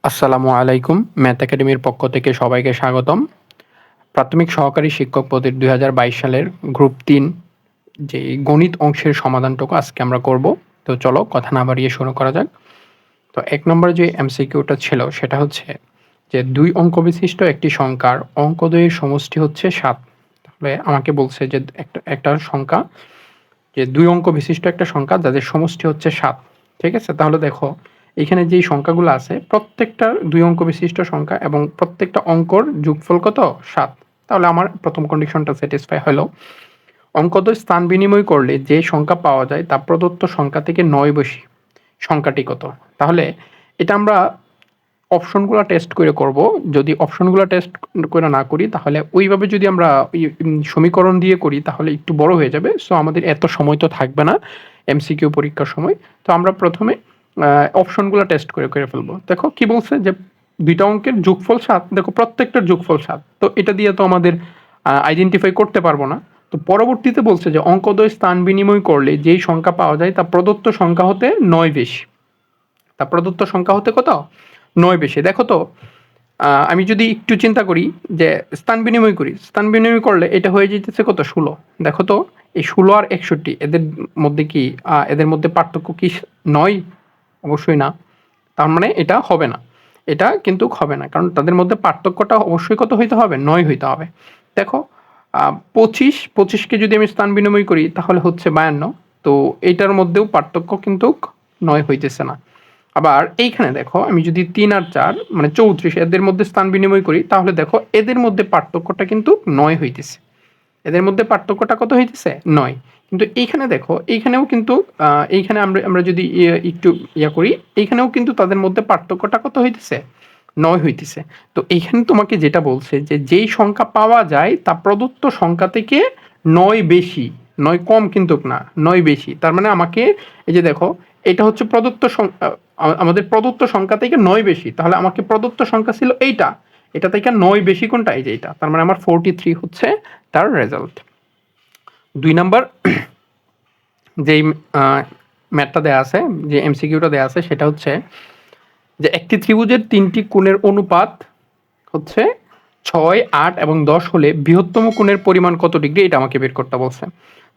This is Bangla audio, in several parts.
আসসালামু আলাইকুম। ম্যাথ একাডেমির পক্ষ থেকে সবাইকে স্বাগতম। প্রাথমিক সহকারী শিক্ষক পদের ২০২২ সালের গ্রুপ ৩ যে গণিত অংশের সমাধানটুকু আজকে আমরা করব। তো চলো কথা না বাড়িয়ে শুরু করা যাক। তো ১ নম্বর যে এমসিকিউটা ছিল সেটা হচ্ছে যে ২ অঙ্ক বিশিষ্ট একটি সংখ্যার অঙ্কদ্বয়ের সমষ্টি হচ্ছে ৭। তাহলে আমাকে বলছে যে একটা সংখ্যা যে ২ অঙ্ক বিশিষ্ট একটা সংখ্যা যাদের সমষ্টি হচ্ছে ৭। ঠিক আছে? তাহলে দেখো এখানে যেই সংখ্যাগুলো আছে প্রত্যেকটার ২ অঙ্ক বিশিষ্ট সংখ্যা এবং প্রত্যেকটা অঙ্কর যোগফল কত? ৭। তাহলে আমার প্রথম কন্ডিশনটা স্যাটিসফাই হলো। অঙ্কদ্বয় স্থান বিনিময় করলে যে সংখ্যা পাওয়া যায় তা প্রদত্ত সংখ্যা থেকে ৯ বেশি। সংখ্যাটি কত? তাহলে এটা আমরা অপশনগুলা টেস্ট করে করব। যদি অপশনগুলা টেস্ট করে না করি তাহলে ওইভাবে যদি আমরা সমীকরণ দিয়ে করি তাহলে একটু বড় হয়ে যাবে। সো আমাদের এত সময় তো থাকবে না এমসিকিউ পরীক্ষার সময়। তো আমরা প্রথমে অপশনগুলা টেস্ট করে ফেলবো। দেখো কি বলছে যে ২ টা অঙ্কের যোগফল ৭। দেখো প্রত্যেকটার যোগফল ৭। তো এটা দিয়ে তো আমাদের আইডেন্টিফাই করতে পারবো না। তো পরবর্তীতে বলছে যে অঙ্কদ্বয় স্থান বিনিময় করলে যেই সংখ্যা পাওয়া যায় তা প্রদত্ত সংখ্যা হতে ৯ বেশি। তা প্রদত্ত সংখ্যা হতে কত? ৯ বেশি। দেখো তো আমি যদি একটু চিন্তা করি যে স্থান বিনিময় করি, স্থান বিনিময় করলে এটা হয়ে যাইতেছে কত? ১৬। দেখো তো এই ১৬ আর ৬১ এদের মধ্যে কি এদের মধ্যে পার্থক্য কি ৯? অবশ্যই না। তার মানে এটা হবে না। এটা কিন্তু হবে না। কারণ তাদের মধ্যে পার্থক্যটা অবশ্যই কত হইতে হবে? ৯ হইতে হবে। দেখো ২৫ কে যদি আমি স্থান বিনিময় করি তাহলে হচ্ছে ৫২। তো এইটার মধ্যেও পার্থক্য কিন্তু ৯ হইতেছে না। আবার এইখানে দেখো আমি যদি ৩ আর ৪ মানে ৩৪ এদের মধ্যে স্থান বিনিময় করি তাহলে দেখো এদের মধ্যে পার্থক্যটা কিন্তু ৯ হইতেছে। এদের মধ্যে পার্থক্যটা কত হইতেছে? ৯। কিন্তু এইখানে দেখো এইখানেও কিন্তু এইখানে আমরা যদি একটু করি এইখানেও কিন্তু তাদের মধ্যে পার্থক্যটা কত হইতেছে? ৯ হইতেছে। তো এইখানে তোমাকে যেটা বলছে যে যেই সংখ্যা পাওয়া যায় তা প্রদত্ত সংখ্যা থেকে ৯ বেশি। ৯ কম কিন্তু না, ৯ বেশি। তার মানে আমাকে এই যে দেখো এটা হচ্ছে প্রদত্ত আমাদের প্রদত্ত সংখ্যা থেকে ৯ বেশি। তাহলে আমাকে প্রদত্ত সংখ্যা ছিল এইটা। এটা থেকে ৯ বেশি কোনটা? এই যে এইটা। তার মানে আমার 43 হচ্ছে তার রেজাল্ট। ২ নাম্বার যেই ম্যাথটা দেয়া আছে, যে এমসিকিউটা দেয়া আছে সেটা হচ্ছে যে একটি ত্রিভুজের ৩টি কোণের অনুপাত হচ্ছে ৬, ৮ এবং ১০ হলে বৃহত্তম কোণের পরিমাণ কত ডিগ্রি? এটা আমাকে বের করতে বলছে।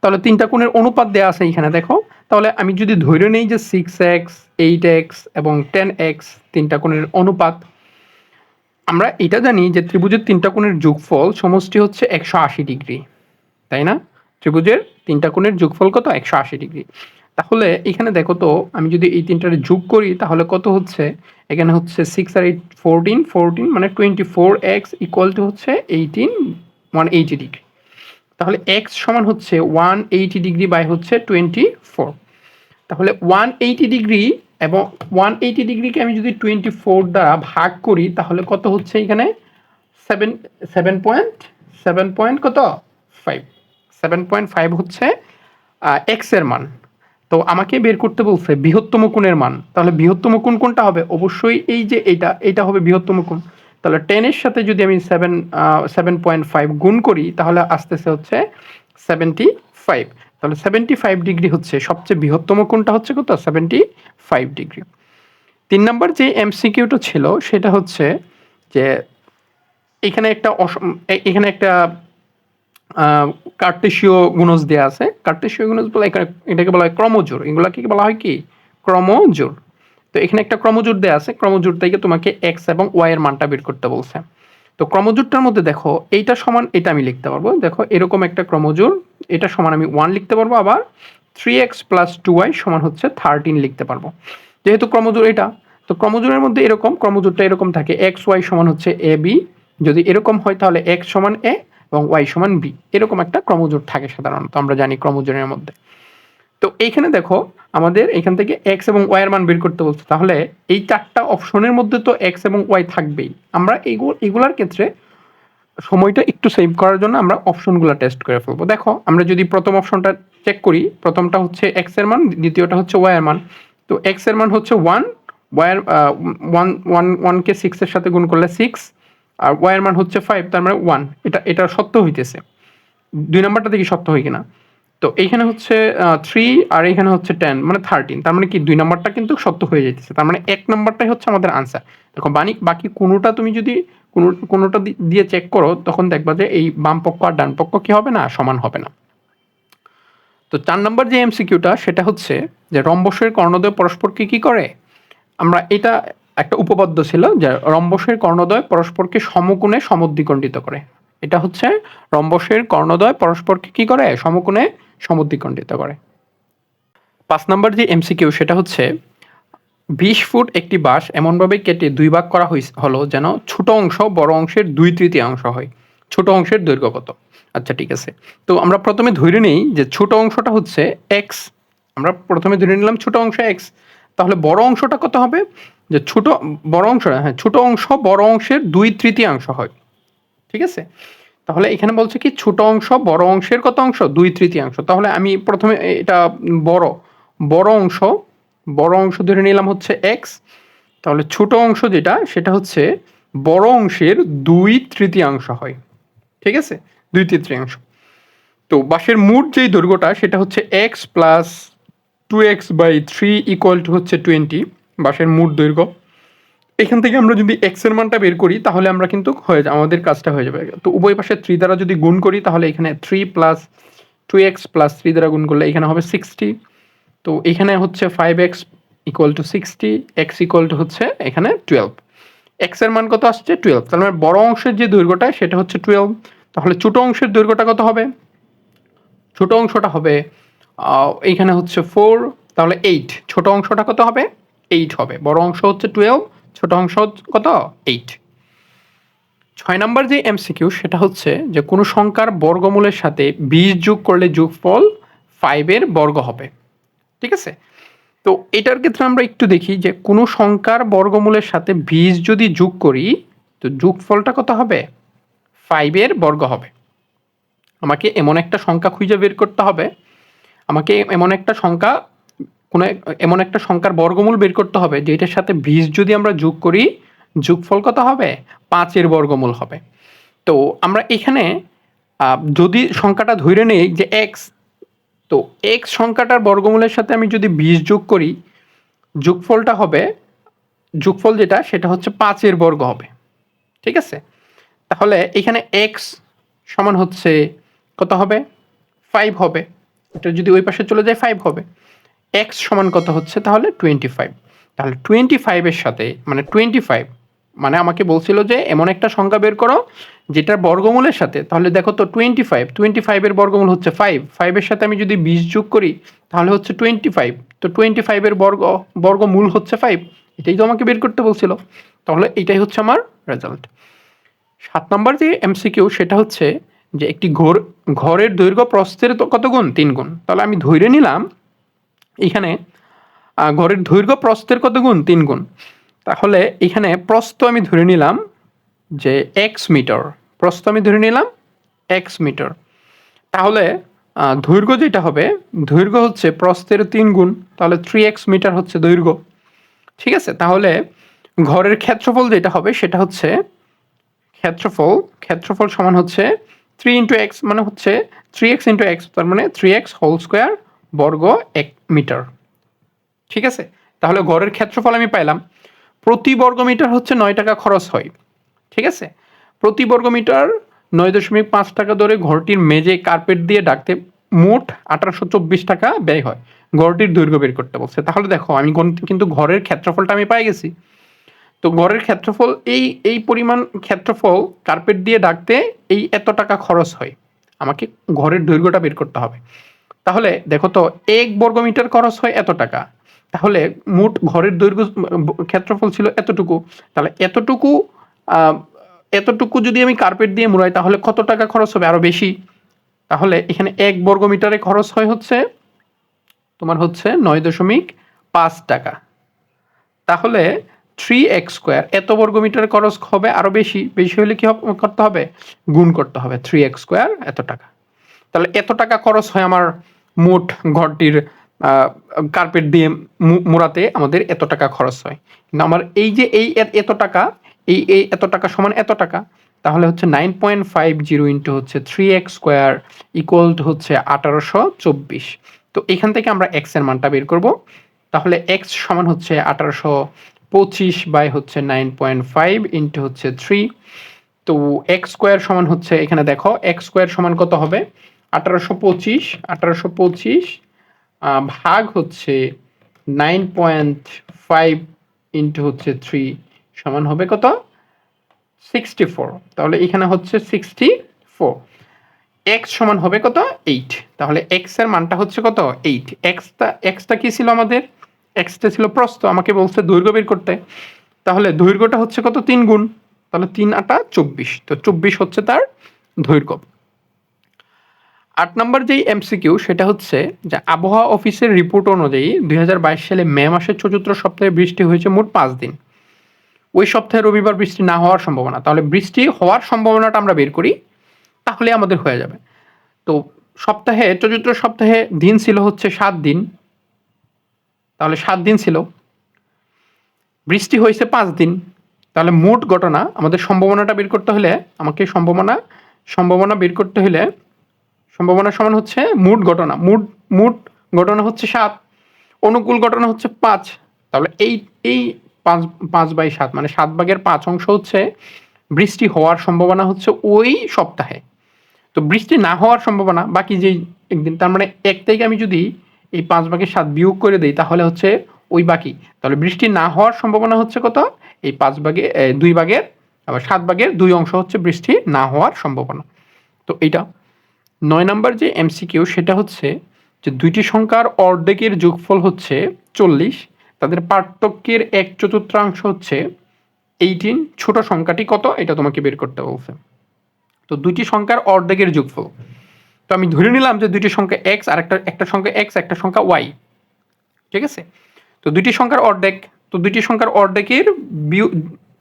তাহলে ৩ টা কোণের অনুপাত দেয়া আছে এইখানে দেখো। তাহলে আমি যদি ধরে নেই যে 6x, 8x এবং 10x ৩ টা কোণের অনুপাত। আমরা এটা জানি যে ত্রিভুজের ৩ টা কোণের যোগফল সমষ্টি হচ্ছে ১৮০ ডিগ্রি। তাই না? ত্রিভুজের ৩ টা কোণের যোগফল কত? ১৮০ ডিগ্রি। তাহলে এখানে দেখো তো আমি যদি এই ৩ টার যোগ করি তাহলে কত হচ্ছে? এখানে হচ্ছে 6 আর 8 14 মানে 24x ইকুয়াল টু হচ্ছে 180 ডিগ্রি। তাহলে x সমান হচ্ছে 180 ডিগ্রি বাই হচ্ছে 24। তাহলে 180 ডিগ্রি এবং 180 ডিগ্রিকে আমি যদি 24 দ্বারা ভাগ করি তাহলে কত হচ্ছে এখানে? 7 পয়েন্ট কত? 5। 7.5 হচ্ছে x এর মান। তো আমাকে বের করতে বলছে বৃহত্তম কোণের মান। তাহলে বৃহত্তম কোণ কোনটা হবে? অবশ্যই এই যে এটা হবে বৃহত্তম কোণ। তাহলে 10 এর সাথে যদি আমি 7.5 গুণ করি তাহলে আসতেছে হচ্ছে 75। তাহলে 75 ডিগ্রি হচ্ছে সবচেয়ে বৃহত্তম কোণটা হচ্ছে কত? 75 ডিগ্রি। ৩ নাম্বার যে এমসিকিউটা ছিল সেটা হচ্ছে যে এখানে একটা কার্টেসীয় গুণজ দেয়া আছে। কার্টেসীয় গুণজ বলে এটাকে বলা হয় ক্রমজোড়। এগুলাকে বলা হয় কি? ক্রমজোড়। তো এখানে একটা ক্রমজোড় দেয়া আছে। ক্রমজোড় থেকে তোমাকে x এবং y এর মানটা বের করতে বলছে। তো ক্রমজোড়টার মধ্যে দেখো এইটা সমান এটা আমি লিখতে পারবো। দেখো এরকম একটা ক্রমজোড়, এটা সমান আমি 1 লিখতে পারবো, আবার 3x + 2y সমান হচ্ছে 13 লিখতে পারবো। যেহেতু ক্রমজোড় এটা, তো ক্রমজোড়ের মধ্যে এরকম ক্রমজোড়টা এরকম থাকে x, y সমান হচ্ছে ab। যদি এরকম হয় তাহলে x সমান a এবং y সমান b। এরকম একটা ক্রমজোড় থাকে সাধারণত, আমরা জানি ক্রমজোড়ের মধ্যে। তো এইখানে দেখো আমাদের এখান থেকে x এবং y এর মান বের করতে বলছে। তাহলে এই 4টা অপশনের মধ্যে তো x এবং y থাকবেই। আমরা এগুলার ক্ষেত্রে সময়টা একটু সেভ করার জন্য আমরা অপশনগুলো টেস্ট করে ফেলবো। দেখো আমরা যদি প্রথম অপশনটা চেক করি, প্রথমটা হচ্ছে x এর মান, দ্বিতীয়টা হচ্ছে y এর মান। তো x এর মান হচ্ছে 1, y এর 1 কে 6 এর সাথে গুণ করলে 6 আর y এর মান হচ্ছে 5, তার মানে 1। এটা সত্য হইতেছে। 2 নাম্বারটা দেখি সত্য হয় কিনা। তো তো এইখানে হচ্ছে 3 আর এখানে হচ্ছে 10 মানে 13, তার মানে কি 2 নাম্বারটা কিন্তু সত্য হয়ে যাইতেছে, তার মানে 1 নাম্বারটাই হচ্ছে আমাদের আনসার। দেখো বাকি কোনোটা তুমি যদি কোনোটা দিয়ে চেক করো তখন দেখবা যে এই বাম পক্ষ আর ডান পক্ষ কি হবে না, সমান হবে না। তো 4 নাম্বার যে এমসিকিউটা সেটা হচ্ছে যে রম্বসের কর্ণদ্বয় পরস্পরকে কি করে, আমরা এটা একটা উপপাদ্য ছিল যে রম্বসের কর্ণদ্বয় পরস্পরকে সমকোণে সমদ্বিখণ্ডিত করে। এটা হচ্ছে রম্বসের কর্ণদ্বয় পরস্পরকে কি করে, সমকোণে সমদ্বিখণ্ডিত করে। 5 নাম্বার যে এমসিকিউ সেটা হচ্ছে 20 ফুট একটি বাঁশ এমনভাবে কেটে 2 ভাগ করা হলো যেন ছোট অংশ বড় অংশের 2/3 হয়। ছোট অংশের দৈর্ঘ্য কত? আচ্ছা ঠিক আছে। তো আমরা প্রথমে ধরে নেই যে ছোট অংশটা হচ্ছে x, আমরা প্রথমে ধরে নিলাম ছোট অংশ x, তাহলে বড় অংশটা কত হবে, যে বড় অংশ, হ্যাঁ ছোট অংশ বড় অংশের 2/3 হয়। ঠিক আছে, তাহলে এখানে বলছে কি ছোট অংশ বড় অংশের কত অংশ, 2/3। তাহলে আমি প্রথমে এটা বড় বড় অংশ বড় অংশ ধরে নিলাম হচ্ছে x, তাহলে ছোট অংশ যেটা সেটা হচ্ছে বড় অংশের 2/3 হয়। ঠিক আছে, 2/3। তো বাঁশের মোট যেই দৈর্ঘ্যটা সেটা হচ্ছে x plus 2x/3 equal to হচ্ছে 20, বাঁশের মোট দৈর্ঘ্য। এখান থেকে আমরা যদি x এর মানটা বের করি তাহলে আমরা কিন্তু হয়ে যাবে, আমাদের কাজটা হয়ে যাবে। তো উভয় পাশে 3 দ্বারা যদি গুণ করি তাহলে এখানে 3 প্লাস 2x প্লাস 3 দ্বারা গুণ করলে এখানে হবে 60। তো এখানে হচ্ছে 5x equal to 60, x equal to হচ্ছে এখানে 12। x এর মান কত আসছে 12, তার মানে বড় অংশের যে দৈর্ঘ্যটা সেটা হচ্ছে 12। তাহলে ছোট অংশের দৈর্ঘ্যটা কত হবে, ছোট অংশটা হবে এইখানে হচ্ছে 4, তাহলে 8। ছোট অংশটা কত হবে, 8 হবে। বড় অংশ হচ্ছে 12, ছোট অংশ কত, 8। 6 নাম্বার যে এমসিকিউ সেটা হচ্ছে যে কোনো সংখ্যার বর্গমূলের সাথে 20 যোগ করলে যোগফল 5 এর বর্গ হবে। ঠিক আছে, তো এটার ক্ষেত্রে আমরা একটু দেখি যে কোনো সংখ্যার বর্গমূলের সাথে 20 যদি যোগ করি তো যোগফলটা কত হবে, 5 এর বর্গ হবে। আমাকে এমন একটা সংখ্যা খুঁজে বের করতে হবে, আমাকে এমন একটা সংখ্যা এমন একটা সংখ্যার বর্গমূল বের করতে হবে যেটার সাথে 20 যদি আমরা যোগ করি যোগফল কত হবে, 5 এর বর্গমূল হবে। তো আমরা এখানে যদি সংখ্যাটা ধরে নেই যে x, তো x সংখ্যাটার বর্গমূলের সাথে আমি যদি 20 যোগ করি যোগফলটা হবে, যোগফল যেটা সেটা হচ্ছে 5 এর বর্গ হবে। ঠিক আছে, তাহলে এখানে x সমান হচ্ছে কত হবে, 5 হবে। এটা যদি ওই পাশে চলে যায় 5 হবে। x সমান কত হচ্ছে তাহলে 25। তাহলে 25 এর সাথে মানে 25, মানে আমাকে বলছিল যে এমন একটা সংখ্যা বের করো যেটার বর্গমূলের সাথে, তাহলে দেখো তো 25 এর বর্গমূল হচ্ছে 5 এর সাথে আমি যদি 20 যোগ করি তাহলে হচ্ছে 25, তো 25 এর বর্গমূল হচ্ছে 5, এটাই তো আমাকে বের করতে বলছিল। তাহলে এটাই হচ্ছে আমার রেজাল্ট। 7 নম্বর যে এমসিকিউ সেটা হচ্ছে যে একটি ঘরের দৈর্ঘ্য প্রস্থের কত গুণ, 3 গুণ। তাহলে আমি ধরে নিলাম এখানে ঘরের দৈর্ঘ্য প্রস্থের কত গুণ, 3 গুণ। তাহলে এখানে প্রস্থ আমি ধরে নিলাম যে x মিটার, প্রস্থ আমি ধরে নিলাম x মিটার। তাহলে দৈর্ঘ্য যেটা হবে, দৈর্ঘ্য হচ্ছে প্রস্থের 3 গুণ, তাহলে 3x মিটার হচ্ছে দৈর্ঘ্য। ঠিক আছে, তাহলে ঘরের ক্ষেত্রফল যেটা হবে সেটা হচ্ছে ক্ষেত্রফল সমান হচ্ছে 3 ইন্টু এক্স, মানে হচ্ছে 3x ইন্টু এক্স, তার মানে 3x হোল স্কোয়ার বর্গ 1 মিটার। ঠিক আছে, তাহলে ঘরের ক্ষেত্রফল আমি পাইলাম। প্রতি বর্গ মিটার হচ্ছে 9 টাকা খরচ হয়। ঠিক আছে, প্রতি বর্গ মিটার 9.5 টাকা ধরে ঘরটির মেঝে কার্পেট দিয়ে ঢাকতে মোট 1824 টাকা ব্যয় হয়। ঘরটির দৈর্ঘ্য বের করতে বলছে। তাহলে দেখো আমি কিন্তু ঘরের ক্ষেত্রফলটা আমি পাই গেছি। তো ঘরের ক্ষেত্রফল এই পরিমাণ ক্ষেত্রফল কার্পেট দিয়ে ঢাকতে এই এত টাকা খরচ হয়, আমাকে ঘরের দৈর্ঘ্যটা বের করতে হবে। তাহলে দেখো তো 1 বর্গ মিটার খরচ হয় এত টাকা, তাহলে মোট ঘরের দৈর্ঘ্য ক্ষেত্রফল ছিল এতটুকু, তাহলে এতটুকু যদি আমি কার্পেট দিয়ে মুড়াই তাহলে কত টাকা খরচ হবে, আরো বেশি। তাহলে এখানে 1 বর্গ মিটারে খরচ হয় হচ্ছে তোমার হচ্ছে 9.5 টাকা। তাহলে 3x স্কোয়ার এত বর্গ মিটার খরচ হবে আরো বেশি, বেশি হলে কি করতে হবে, গুণ করতে হবে 3x স্কোয়ার এত টাকা। তাহলে এত টাকা খরচ হয় আমার মোট ঘরটির কার্পেট দিয়ে মোড়াতে আমাদের এত টাকা খরচ হয়। কিন্তু আমার এই যে এই এত টাকা, এই এত টাকা সমান এত টাকা, তাহলে হচ্ছে 9.50 ইন্টু হচ্ছে 3x স্কোয়ার ইকুয়াল টু হচ্ছে 1824। তো এখান থেকে আমরা x এর মানটা বের করব। তাহলে x সমান হচ্ছে 1825 বাই হচ্ছে 9.5 ইন্টু হচ্ছে 3। তো এক্স স্কোয়ার সমান হচ্ছে, এখানে দেখো এক্স স্কোয়ার সমান কত হবে, 1825 ভাগ হচ্ছে 9.5 ইন্টু হচ্ছে 3 সমান হবে কত, 64। তাহলে এখানে হচ্ছে 64। এক্স সমান হবে কত, 8। তাহলে এক্স এর মানটা হচ্ছে কত, 8। এক্সটা কি ছিল আমাদের, এক্সটা ছিল প্রস্থ, আমাকে বলছে দৈর্ঘ্য বের করতে। তাহলে দৈর্ঘ্যটা হচ্ছে কত, 3 গুণ, তাহলে 3 8 24। তো 24 হচ্ছে তার দৈর্ঘ্য। 8 নম্বর যেই এমসিকিউ সেটা হচ্ছে যে আবহাওয়া অফিসের রিপোর্ট অনুযায়ী 2022 সালে মে মাসের চতুর্থ সপ্তাহে বৃষ্টি হয়েছে মোট 5 দিন। ওই সপ্তাহে রবিবার বৃষ্টি না হওয়ার সম্ভাবনা, তাহলে বৃষ্টি হওয়ার সম্ভাবনাটা আমরা বের করি, তাহলে আমাদের হয়ে যাবে। তো সপ্তাহে, চতুর্থ সপ্তাহে দিন ছিল হচ্ছে 7 দিন, তাহলে 7 দিন ছিল, বৃষ্টি হয়েছে 5 দিন, তাহলে মোট ঘটনা আমাদের সম্ভাবনাটা বের করতে হলে, আমাকে সম্ভাবনা বের করতে হলে, সম্ভাবনা সমান হচ্ছে মোট ঘটনা, মোট ঘটনা হচ্ছে 7, অনুকূল ঘটনা হচ্ছে 5। তাহলে এই 5/7 মানে 7/5 অংশ হচ্ছে বৃষ্টি হওয়ার সম্ভাবনা হচ্ছে ওই সপ্তাহে। তো বৃষ্টি না হওয়ার সম্ভাবনা বাকি যেই একদিন, তার মানে 1 থেকে আমি যদি এই 5/7 বিয়োগ করে দিই তাহলে হচ্ছে ওই বাকি। তাহলে বৃষ্টি না হওয়ার সম্ভাবনা হচ্ছে কত, এই 2/2 আবার 7/2 অংশ হচ্ছে বৃষ্টি না হওয়ার সম্ভাবনা। তো এইটা 9 নম্বর যে এমসিকিউ সেটা হচ্ছে যে দুইটি সংখ্যার অর্ধেকের যোগফল হচ্ছে 40, তাদের পার্থক্যের 1/4 হচ্ছে 18, ছোট সংখ্যাটি কত এটা তোমাকে বের করতে বলছে। তো দুইটি সংখ্যার অর্ধেকের যোগফল, তো আমি ধরে নিলাম যে দুইটি সংখ্যা x আর একটা সংখ্যা x, একটা সংখ্যা y, ঠিক আছে। তো দুইটি সংখ্যার অর্ধেক, তো দুইটি সংখ্যার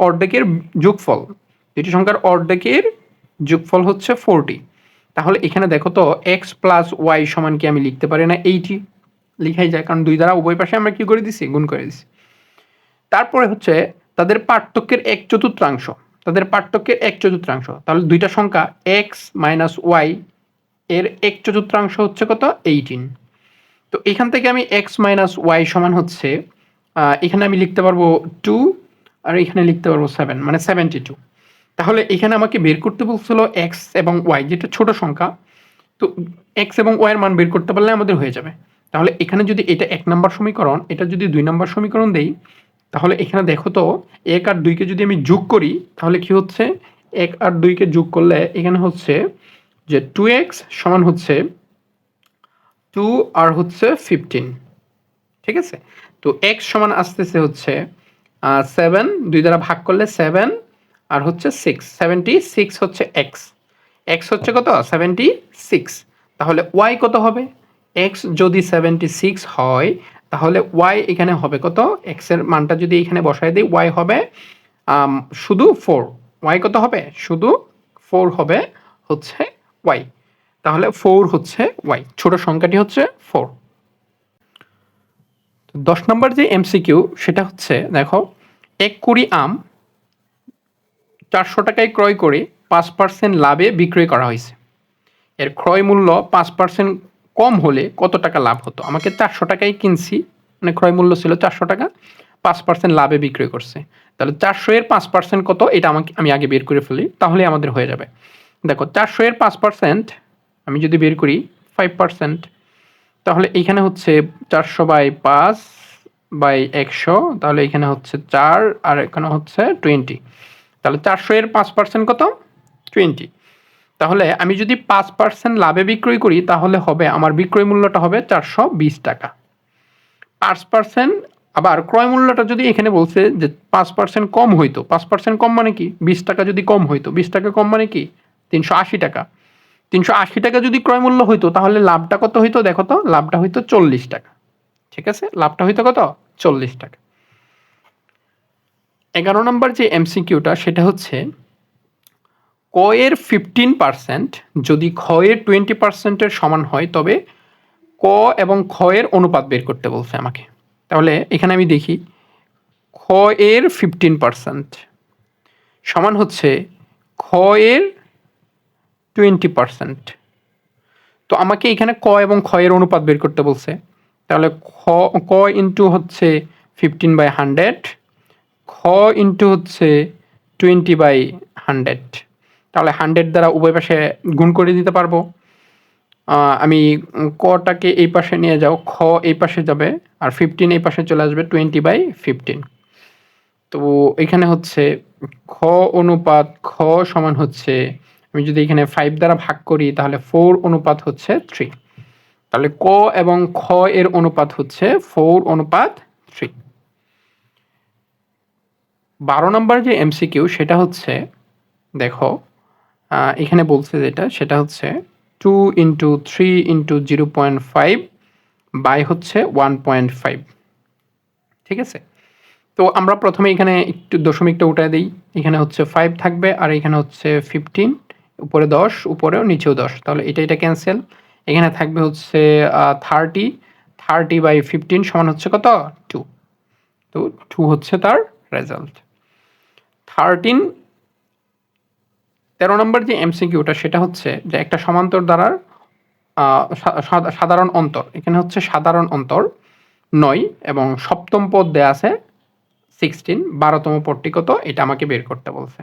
অর্ধেকের যোগফল, দুইটি সংখ্যার অর্ধেকের যোগফল হচ্ছে 40। তাহলে এখানে দেখো তো x প্লাস y সমান কি আমি লিখতে পারি না 80, লিখাই যায়, কারণ দুই দ্বারা উভয় পাশে আমরা কি করে দিছি, গুণ করে দিছি। তারপরে হচ্ছে তাদের পার্থক্যের 1/4, তাদের পার্থক্যের 1/4, তাহলে দুইটা সংখ্যা x মাইনাস y এর 1/4 হচ্ছে কত, 18। তো এখান থেকে আমি x মাইনাস y সমান হচ্ছে, এখানে আমি লিখতে পারবো 2 আর এখানে লিখতে পারবো 7, মানে 72। তাহলে এখানে আমাকে বের করতে বলছিল x এবং y, যেটা ছোট সংখ্যা, তো x এবং y এর মান বের করতে পারলে আমাদের হয়ে যাবে। তাহলে এখানে যদি এটা 1 নম্বর সমীকরণ, এটা যদি 2 নম্বর সমীকরণ দেই, তাহলে এখানে দেখো তো 1 আর 2 কে যদি আমি যোগ করি তাহলে কি হচ্ছে, 1 আর 2 কে যোগ করলে এখানে হচ্ছে যে 2x সমান হচ্ছে 2 আর হচ্ছে 15, ঠিক আছে। তো x সমান আসতেছে হচ্ছে 7, 2 দ্বারা ভাগ করলে 7 আর হচ্ছে 6, 76 হচ্ছে x হচ্ছে কত, 76। তাহলে y কত হবে, x যদি 76 হয় তাহলে y এখানে হবে কত, x এর মানটা যদি এখানে বসাই দিই y হবে শুধু 4, y কত হবে, শুধু 4 হবে হচ্ছে y। তাহলে 4 হচ্ছে y, ছোট সংখ্যাটি হচ্ছে 4। 10 নম্বর যে এমসিকিউ সেটা হচ্ছে দেখো, 1 কুড়ি আম 400 টাকায় ক্রয় করে 5% লাভে বিক্রয় করা হয়েছে। এর ক্রয় মূল্য 5% কম হলে কত টাকা লাভ হতো। আমাকে 400 টাকায় কিনছি, মানে ক্রয় মূল্য ছিল 400 টাকা, 5% লাভে বিক্রয় করছে। তাহলে 400 এর 5% কত, এটা আমি আগে বের করে ফেলি, তাহলে আমাদের হয়ে যাবে। দেখো 400 এর 5% আমি যদি বের করি 5%, তাহলে এখানে হচ্ছে 400/5/100, তাহলে এখানে হচ্ছে 4 আর এখানে হচ্ছে 20। তাহলে 400 এর 5% কত, 20। তাহলে আমি যদি 5% লাভে বিক্রয় করি তাহলে হবে আমার বিক্রয় মূল্যটা হবে 420 টাকা। 5% আবার ক্রয় মূল্যটা যদি এখানে বলছে যে 5% কম হইতো, 5% কম মানে কি, 20 টাকা যদি কম হইতো, 20 টাকা কম মানে কি 380 টাকা। 380 টাকা যদি ক্রয় মূল্য হইতো তাহলে লাভটা কত হইতো, দেখো তো লাভটা হইতো 40 টাকা, ঠিক আছে, লাভটা হইতো কত, 40 টাকা। 11 নম্বর যে এমসিকিউটা সেটা হচ্ছে ক এর 15% যদি খ এর 20% সমান হয় তবে ক এবং খ এর অনুপাত বের করতে বলছে আমাকে। তাহলে এখানে আমি দেখি খ এর 15% সমান হচ্ছে খ এর 20%। তো আমাকে এখানে ক এবং খ এর অনুপাত বের করতে বলছে। তাহলে ক ইন্টু হচ্ছে 15/100, খ ইন্টু হচ্ছে 20/100। তাহলে 100 দ্বারা উভয় পাশে গুণ করে দিতে পারবো। আমি কটাকে এই পাশে নিয়ে যাও, খ এই পাশে যাবে আর 15 এই পাশে চলে আসবে 20/15। তো এখানে হচ্ছে খ অনুপাত খ সমান হচ্ছে, আমি যদি এখানে 5 দ্বারা ভাগ করি তাহলে 4 অনুপাত হচ্ছে 3। তাহলে ক এবং খ এর অনুপাত হচ্ছে 4:3। 12 নম্বর যে এমসিকিউ সেটা হচ্ছে, দেখো এখানে বলছে যেটা সেটা হচ্ছে 2 ইন্টু 3 ইন্টু 0.5 বাই হচ্ছে 1.5। ঠিক আছে, তো আমরা প্রথমে এখানে একটু দশমিকটা উঠায় দিই। এখানে হচ্ছে 5 থাকবে আর এখানে হচ্ছে 15, উপরে 10 উপরেও নিচেও 10, তাহলে এটা ক্যান্সেল। এখানে থাকবে হচ্ছে 30/15 সমান হচ্ছে কত 2। তো 2 হচ্ছে তার রেজাল্ট। 13 নম্বর যে এমসিকিউটা সেটা হচ্ছে যে একটা সমান্তর দ্বারার সাধারণ অন্তর, এখানে হচ্ছে সাধারণ অন্তর 9 এবং সপ্তম পদ দেয়া আছে 16, 12তম পদটি কত এটা আমাকে বের করতে বলছে।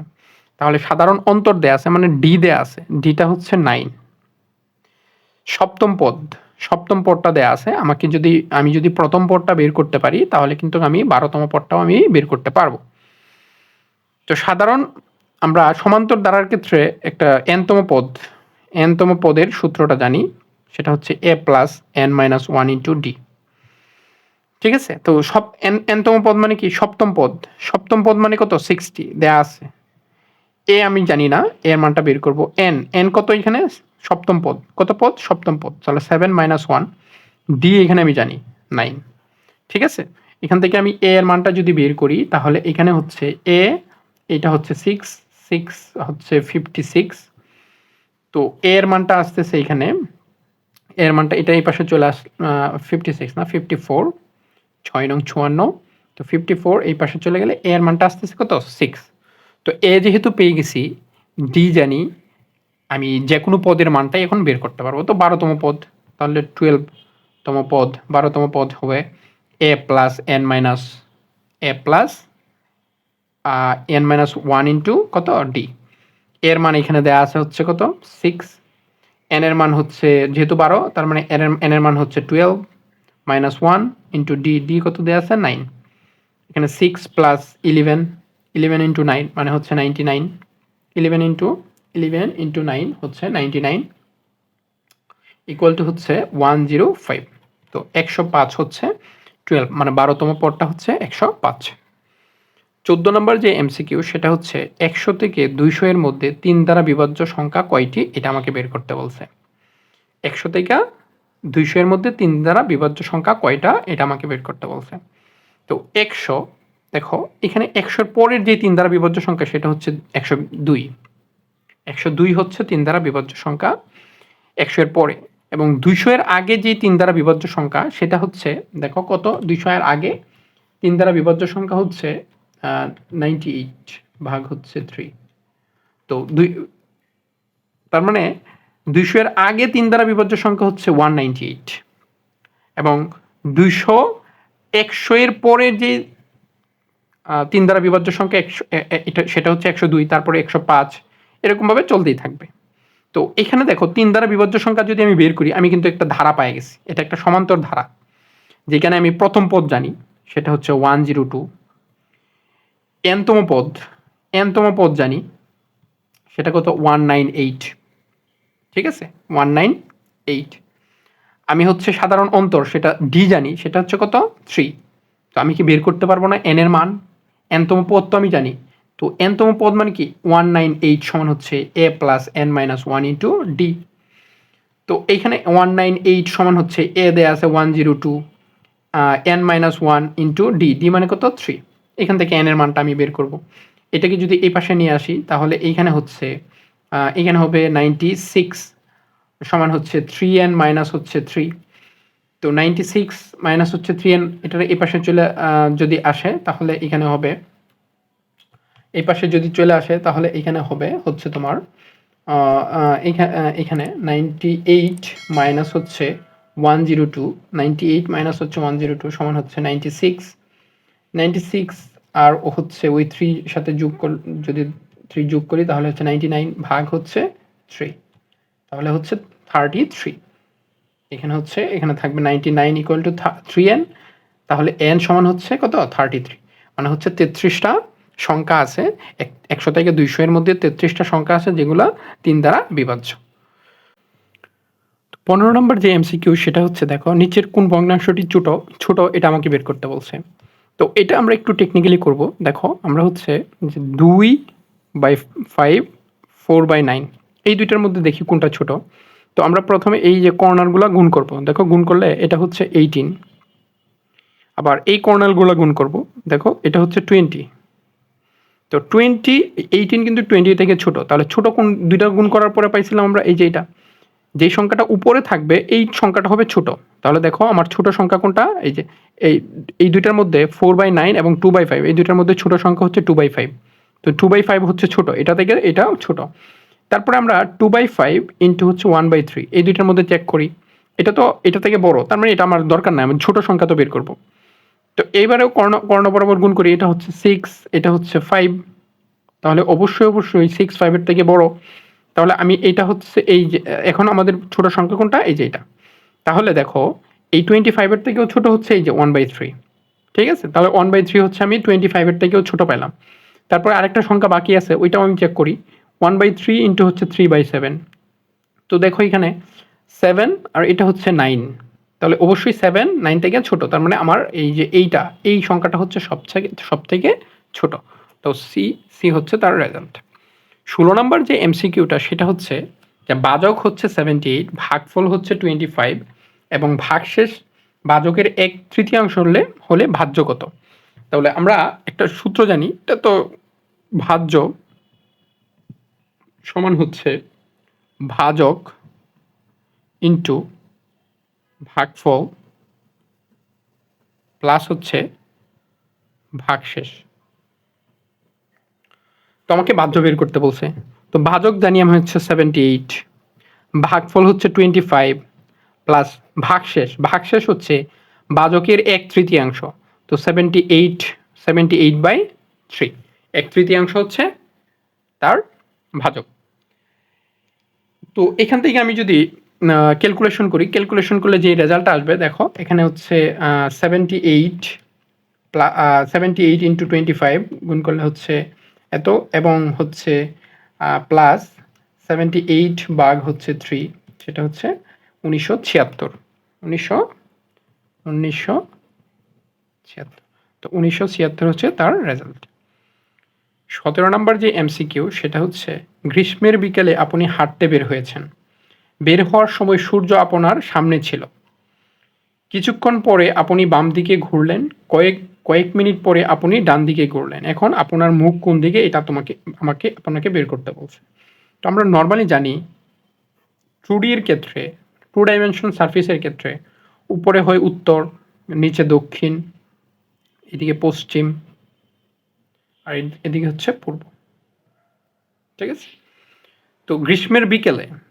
তাহলে সাধারণ অন্তর দেয়া আছে মানে ডি দেয়া আছে, ডিটা হচ্ছে 9। সপ্তম পদটা দেয়া আছে, আমি যদি প্রথম পদটা বের করতে পারি তাহলে কিন্তু আমি 12তম পদটাও আমি বের করতে পারবো। তো সাধারণ আমরা সমান্তর দ্বারার ক্ষেত্রে একটা এনতম পদের সূত্রটা জানি, সেটা হচ্ছে a plus n-1 into D. ঠিক আছে, তো এনতম পদ মানে কি সপ্তম পদ মানে কত 60 দেয়া আছে। এ আমি জানি না, এর মানটা বের করব। এন কত এখানে সপ্তম পদ, কত পদ সপ্তম পদ, তাহলে 7-1। ডি এখানে আমি জানি 9। ঠিক আছে, এখান থেকে আমি এ এর মানটা যদি বের করি তাহলে এখানে হচ্ছে এ, এটা হচ্ছে 6 হচ্ছে 56। তো এর মানটা আসতেছে এখানে, এর মানটা এটা এই পাশে চলে 56 না 54, 6-54। তো 54 এই পাশে চলে গেলে এর মানটা আসতেছে কত 6। তো এ যেহেতু পেয়ে গেছি, ডি জানি, আমি যে কোনো পদের মানটাই এখন বের করতে পারবো। তো 12তম পদ, তাহলে 12তম পদ 12তম পদ হবে এ প্লাস n-1 ইন্টু কত ডি। এর মান এখানে দেওয়া আছে হচ্ছে কত 6, এন এর মান হচ্ছে যেহেতু 12 তার মানে এন এর মান হচ্ছে 12-1 ইন্টু ডি কত দেওয়া আছে 9। এখানে 6 প্লাস 11 ইন্টু 9 মানে হচ্ছে 99। 11 ইন্টু 9 হচ্ছে 99 ইকুয়াল টু হচ্ছে 105। তো 105 হচ্ছে 12 মানে 12তম পদটা হচ্ছে 105। 14 নম্বর যে এমসিকিউ সেটা হচ্ছে 100 থেকে 200 এর মধ্যে 3 দ্বারা বিভাজ্য সংখ্যা কয়টি এটা আমাকে বের করতে বলছে। 100 থেকে 200 এর মধ্যে 3 দ্বারা বিভাজ্য সংখ্যা কয়টা এটা আমাকে বের করতে বলছে। তো 100, দেখো এখানে 100 এর পরের যে 3 দ্বারা বিভাজ্য সংখ্যা সেটা হচ্ছে 102। 102 হচ্ছে 3 দ্বারা বিভাজ্য সংখ্যা 100 এর পরে, এবং 200 এর আগে যে 3 দ্বারা বিভাজ্য সংখ্যা সেটা হচ্ছে, দেখো কত 200 এর আগে 3 দ্বারা বিভাজ্য সংখ্যা হচ্ছে 98 ভাগ হচ্ছে 3। তো তার মানে 200 এর আগে 3 দ্বারা বিভাজ্য সংখ্যা হচ্ছে 198, এবং 200 100 এর পরে যে 3 দ্বারা বিভাজ্য সংখ্যা সেটা হচ্ছে 102, তারপরে 105, এরকমভাবে চলতেই থাকবে। তো এখানে দেখো 3 দ্বারা বিভাজ্য সংখ্যা যদি আমি বের করি, আমি কিন্তু একটা ধারা পেয়ে গেছি, এটা একটা সমান্তর ধারা, যেখানে আমি প্রথম পদ জানি সেটা হচ্ছে 102, এনতম পদ জানি সেটা কত 198। ঠিক আছে, 198। আমি হচ্ছে সাধারণ অন্তর সেটা ডি জানি, সেটা হচ্ছে কত 3। তো আমি কি বের করতে পারবো না এন এর মান? এনতম পদ তো আমি জানি, তো এনতম পদ মানে কি 198 সমান হচ্ছে এ প্লাস n-1 ইন্টু ডি। তো এইখানে 198 সমান হচ্ছে এ দেয়া আছে 102, n-1 ইন্টু ডি মানে কত 3। এখান থেকে n এর মানটা আমি বের করব। এটাকে যদি এই পাশে নিয়ে আসি তাহলে এইখানে হচ্ছে এখানে হবে 96 সমান হচ্ছে 3n মাইনাস হচ্ছে 3। তো 96 মাইনাস হচ্ছে 3n, এটার এই পাশে চলে যদি আসে তাহলে এখানে হবে এই পাশে যদি চলে আসে তাহলে এখানে হবে হচ্ছে তোমার এখানে 98 মাইনাস হচ্ছে 102, 98 মাইনাস হচ্ছে 102 সমান হচ্ছে 96, 96 আর হচ্ছে ওই 3 সাথে যদি 3 যোগ করি তাহলে হচ্ছে 99 ভাগ হচ্ছে 3, তাহলে হচ্ছে 33। এখানে থাকবে 99 ইকুয়াল টু 3n, তাহলে n সমান হচ্ছে কত 33, মানে হচ্ছে 33টা সংখ্যা আছে 100 থেকে 200 এর মধ্যে 33টা সংখ্যা আছে যেগুলো 3 দ্বারা বিভাজ্য। 15 নম্বর যে এমসিকিউ সেটা হচ্ছে দেখো নিচের কোন ভগ্নাংশটি ছোট এটা আমাকে বের করতে বলছে। তো এটা আমরা একটু টেকনিক্যালি করব। দেখো আমরা হচ্ছে যে 2/5 4/9 এই দুইটার মধ্যে দেখি কোনটা ছোট। তো আমরা প্রথমে এই যে কর্নারগুলো গুণ করব। দেখো গুণ করলে এটা হচ্ছে 18, আবার এই কর্নারগুলো গুণ করব। দেখো এটা হচ্ছে 20। তো 18 কিন্তু 20 থেকে ছোট, তাহলে ছোট কোন দুইটা গুণ করার পরে পাইছিলাম আমরা এই যে এটা, যেই সংখ্যাটা উপরে থাকবে এই সংখ্যাটা হবে ছোট। তাহলে দেখো আমার ছোট সংখ্যা কোনটা, এই যে এই দুইটার মধ্যে 4/9 এবং 2/5 এই দুইটার মধ্যে ছোট সংখ্যা হচ্ছে 2/5। তো 2/5 হচ্ছে ছোট, এটা থেকে এটাও ছোট। তারপরে আমরা 2/5 ইন্টু হচ্ছে 1/3 এই দুইটার মধ্যে চেক করি, এটা থেকে বড়, তার মানে এটা আমার দরকার নাই, আমি ছোট সংখ্যা তো বের করব। তো এইবারেও কর্ণ বরাবর গুণ করি, এটা হচ্ছে 6, এটা হচ্ছে 5, তাহলে অবশ্যই 6 5 এর থেকে বড়। তাহলে আমি এইটা হচ্ছে এই যে এখন আমাদের ছোট সংখ্যা কোনটা, এই যে এটা। তাহলে দেখো এই 25 এর থেকেও ছোট হচ্ছে এই যে 1/3, ঠিক আছে। তাহলে 1/3 হচ্ছে আমি 25 এর থেকেও ছোট পেলাম। তারপরে আরেকটা সংখ্যা বাকি আছে, ওইটাও আমি চেক করি। 1/3 ইন্টু হচ্ছে 3/7। তো দেখো এখানে 7 আর এটা হচ্ছে 9, তাহলে অবশ্যই 7 9 থেকে ছোট, তার মানে আমার এই যে এই সংখ্যাটা হচ্ছে সব থেকে ছোট। তো সি হচ্ছে তার রেজাল্ট। 16 নম্বর যে এমসিকিউটা সেটা হচ্ছে যে বাজক হচ্ছে 78, ভাগফল হচ্ছে 25 এবং ভাগশেষ বাজকের 1/3 হলে ভাজ্য কত। তাহলে আমরা একটা সূত্র জানি, এটা তো ভাজ্য সমান হচ্ছে ভাজক ইন্টু ভাগফল প্লাস হচ্ছে ভাগশেষ। তো আমাকে ভাজ্য বের করতে বলছে। তো ভাজক জানি আমি হচ্ছে 78, ভাগফল হচ্ছে 25 প্লাস ভাগশেষ হচ্ছে ভাজকের 1/3। তো 78/3 1/3 হচ্ছে তার ভাজক। তো এখান থেকে আমি যদি ক্যালকুলেশন করলে যে রেজাল্টটা আসবে, দেখো এখানে হচ্ছে 78 ইন্টু 25 গুণ করলে হচ্ছে এত, এবং হচ্ছে প্লাস 78 ভাগ হচ্ছে 3, সেটা হচ্ছে 1976। 1976, তো 1976 হচ্ছে তার রেজাল্ট। 17 নম্বর যে এমসিকিউ সেটা হচ্ছে গ্রীষ্মের বিকেলে আপনি হাঁটতে বের হয়েছেন, বের হওয়ার সময় সূর্য আপনার সামনে ছিল, কিছুক্ষণ পরে আপনি বাম দিকে ঘুরলেন, কয়েক মিনিট পরে আপনি ডান দিকে ঘুরলেন, এখন আপনার মুখ কোন দিকে এটা আপনাকে বের করতে বলছে। তো আমরা নর্মালি জানি 2D এর ক্ষেত্রে, 2 ডাইমেনশন সারফেসের ক্ষেত্রে উপরে হয় উত্তর, নিচে দক্ষিণ, এদিকে পশ্চিম, আর এদিকে হচ্ছে পূর্ব, ঠিক আছে। তো গ্রীষ্মের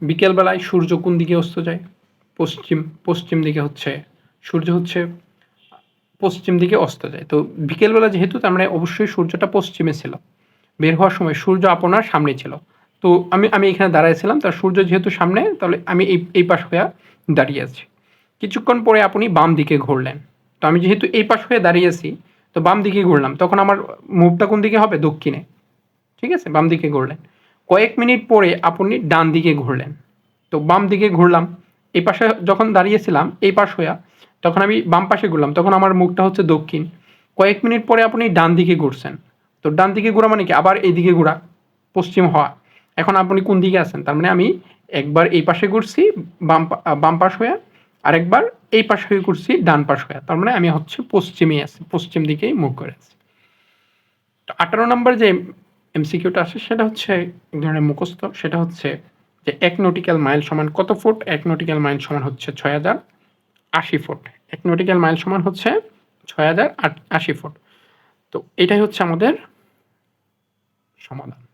বিকেলবেলায় সূর্য কোন দিকে অস্ত যায়, পশ্চিম দিকে হচ্ছে সূর্য হচ্ছে পশ্চিম দিকে অস্ত যায়। তো বিকেলবেলা যেহেতু, তার মানে অবশ্যই সূর্যটা পশ্চিমে ছিল, বের হওয়ার সময় সূর্য আপনার সামনে ছিল। তো আমি এখানে দাঁড়াইছিলাম, তার সূর্য যেহেতু সামনে, তাহলে আমি এই পাশ হয়ে দাঁড়িয়ে আছি। কিছুক্ষণ পরে আপনি বাম দিকে ঘুরলেন, তো আমি যেহেতু এই পাশ হয়ে দাঁড়িয়ে আছি, তো বাম দিকে ঘুরলাম, তখন আমার মুভটা কোন দিকে হবে, দক্ষিণে, ঠিক আছে, বাম দিকে ঘুরলেন। কয়েক মিনিট পরে আপনি ডান দিকে ঘুরলেন, তো বাম দিকে ঘুরলাম, এই পাশে যখন দাঁড়িয়েছিলাম এই পাশ হইয়া, তখন আমি বাম পাশে ঘুরলাম, তখন আমার মুখটা হচ্ছে দক্ষিণ। কয়েক মিনিট পরে আপনি ডান দিকে ঘুরছেন, তো ডান দিকে ঘোরা মানে কি, আবার এইদিকে ঘোরা, পশ্চিম হওয়া। এখন আপনি কোন দিকে আছেন, তার মানে আমি একবার এই পাশে ঘুরছি বাম পাশ হয়ে, আরেকবার এই পাশ হয়ে ঘুরছি ডান পাশ হয়ে, তার মানে আমি হচ্ছে পশ্চিমে আছি, পশ্চিম দিকেই মুখ করে আছি। তো 18 নম্বর যে এমসিকিউটা আসে সেটা হচ্ছে এক ধরনের মুখস্থ, সেটা হচ্ছে যে 1 নটিক্যাল মাইল সমান কত ফুট। 1 নটিক্যাল মাইল সমান হচ্ছে 6080 ফুট। 1 নটিক্যাল মাইল সমান হচ্ছে 6080 ফুট। তো এটাই হচ্ছে আমাদের সমাধান।